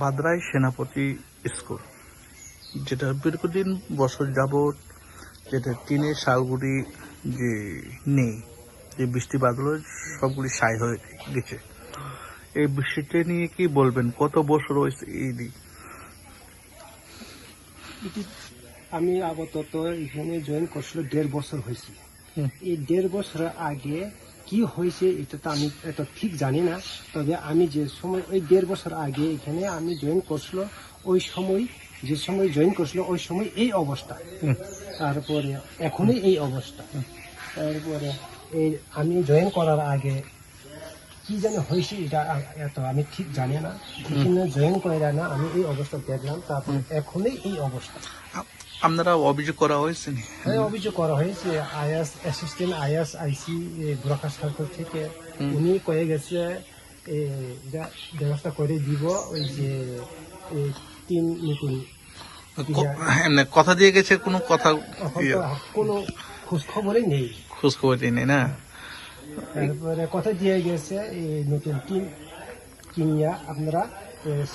ভাদ্রাই সেনাপতি স্কুল, যেটা দীর্ঘদিন বছর যাবৎ যেটা টিনের শালগুড়ি যে নেই, যে বৃষ্টি বাদল সবগুলি সাই হয়ে গেছে। এই বৃষ্টিটা নিয়ে কি বলবেন? কত বছর হয়েছে এই দিক? আমি আপাতত এখানে জয়েন করছিল 1.5 বছর হয়েছে। এই 1.5 বছর আগে কি হয়েছে এটা তো আমি এত ঠিক জানি না। তবে আমি যে সময় ওই 1.5 বছর আগে এখানে আমি জয়েন করছিল, ওই সময় যে সময় জয়েন করছিল ওই সময় এই অবস্থা, তারপরে এখনই এই অবস্থা। তারপরে এই আমি জয়েন করার আগে কি জানি হয়েছে এটা এত আমি ঠিক জানি না। এখানে জয়েন করে না আমি এই অবস্থা দেখলাম, তারপরে এখনই এই অবস্থা। আপনারা অভিযোগ করা হয়েছে? হ্যাঁ, অভিযোগ করা হয়েছে। Is assistant is IC Gorakha circle থেকে উনি কয়ে গেছে ব্যবস্থা করে দিব, ওই যে 3 নতুন এমনি কথা দিয়ে গেছে, কোনো কথা কোনো খোঁজ খবরই নেই। খোঁজ খবর নেই না? তারপরে কথা দিয়ে গেছে এই নতুন টিম কিনিয়া আপনারা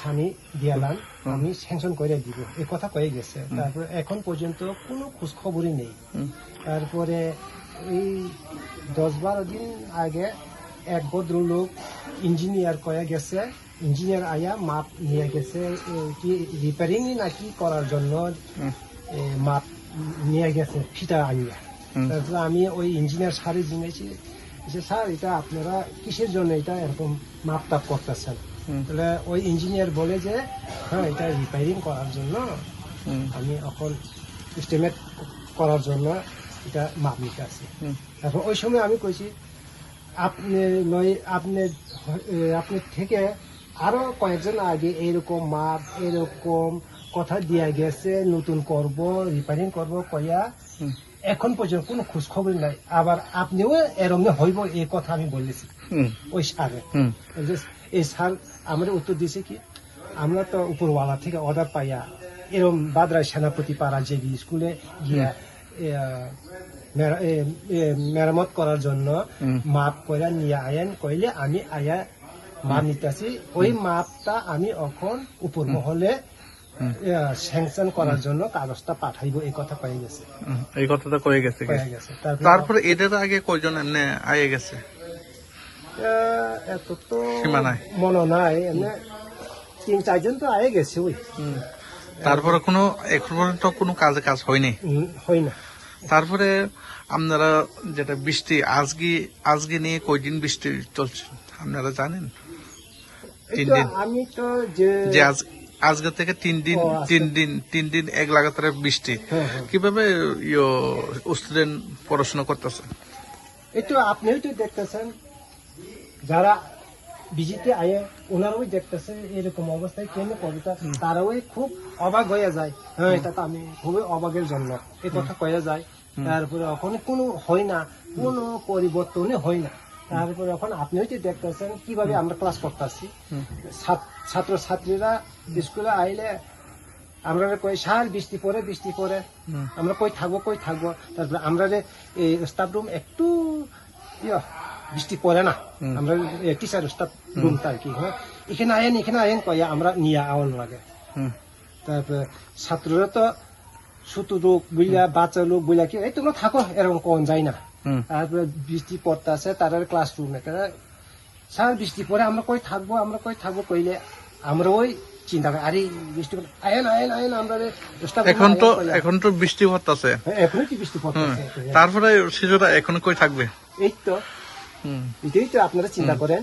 সানি দিয়ালান, আমি স্যাংশন করে দিব, এই কথা কয়ে গেছে। তারপরে এখন পর্যন্ত কোনো খোঁজ খবরই নেই। তারপরে এই 10-12 দিন আগে এক ভদ্রলোক ইঞ্জিনিয়ার কয়ে গেছে, ইঞ্জিনিয়ার আয়া মাপ নিয়ে গেছে, কি রিপেয়ারিং নাকি করার জন্য মাপ নিয়ে গেছে ফিটা আনিয়া। তারপরে আমি ওই ইঞ্জিনিয়ার স্যারে জিনিয়েছি যে স্যার এটা আপনারা কিসের জন্য এটা এরকম মাপ টাপ করতেছেন? তাহলে ওই ইঞ্জিনিয়ার বলে যে হ্যাঁ এটা রিপেয়ারিং করার জন্য, আমি এখন এস্টিমেট করার জন্য এটা মাপ নিতে আসি। তারপর ওই সময় আমি কইছি আপনি থেকে আরো কয়েকজন আগে এরকম মাপ এরকম কথা দিয়া গেছে, নতুন করব রিপেয়ারিং করব কইয়া এখন পর্যন্ত কোনো খোঁজ খবর নাই। আবার আপনিও এরকম হইব এই কথা আমি বলেছি ওই স্যারে। এই স্যার আমাদের উত্তর দিয়েছে কি, আমরা তো উপরওয়ালা থেকে অর্ডার পাইয়া এরকম ভাদ্রাই সেনাপতি পাড়া যে স্কুলে গিয়া মেরামত করার জন্য মাপ করে নিয়ে আয়েন কইলে আমি আয়া মাপ নিতেছি, ওই মাপটা আমি এখন উপর মহলে স্যাংশন করার জন্য কাগজটা পাঠাইব, এই কথা কয়ে গেছে। এই কথাটা কয়ে গেছে। তারপরে এদের আগে কয়জন এমনি আয়ে গেছে? এত তো সীমা নাই, মনে নাই, এমনি 3-4 জন তো আয়ে গেছে। ওই তারপরে কোনো এখন পর্যন্ত কোনো কাজ হয়নি, হয় না। তারপরে আপনারা যেটা বৃষ্টি আজকে নিয়ে কয়দিন বৃষ্টি চলছে আপনারা জানেন? 3 দিন। আমি তো যে আজকে থেকে 3 দিন এক লাগাতার বৃষ্টি। কিভাবে স্টুডেন্ট পড়াশোনা করতেছে? এই তো আপনিও তো দেখতেছেন, যারা ভিজিটে আয়ে ওনারাও দেখতেছে এরকম অবস্থায় কেন কবিতা, তারাও খুব অবাক হয়ে যায়। হ্যাঁ, এটা তো আমি খুবই অবাকের জন্য এই কথা কয়ে যায়। তারপরে ওখানে কোনো হয় না, কোনো পরিবর্তনে হয় না। তারপরে এখন আপনিও তো দেখতেছেন কিভাবে আমরা ক্লাস করতেছি। ছাত্র ছাত্রীরা স্কুলে আইলে আমরা কই সার বৃষ্টি পরে আমরা কই থাকবো। তারপরে আমরা স্টাফ রুম একটু বৃষ্টি পড়ে না, আমরা টিচার স্টাফ রুম তার কি এখানে আয়েন কয়ে আমরা নিয়ে আওয়ান লাগে। তারপরে ছাত্ররা তো ছোট লোক বুঝলা, বাচ্চা লোক বুঝলা কি এই তোমরা থাকো এরকম কোন যায় না। তারপরে বৃষ্টি পড়তে আছে তারা ক্লাসরুমে, স্যার বৃষ্টি পরে আমরা কই থাকবো কইলে আমরা ওই চিন্তা করি আরে বৃষ্টি আয়েন আমরা এখন তো বৃষ্টি পড়তেছে, এখনো কি বৃষ্টি পড়তেছে। তারপরে শিশুরা এখন কই থাকবে? এই তো এটাই তো আপনারা চিন্তা করেন।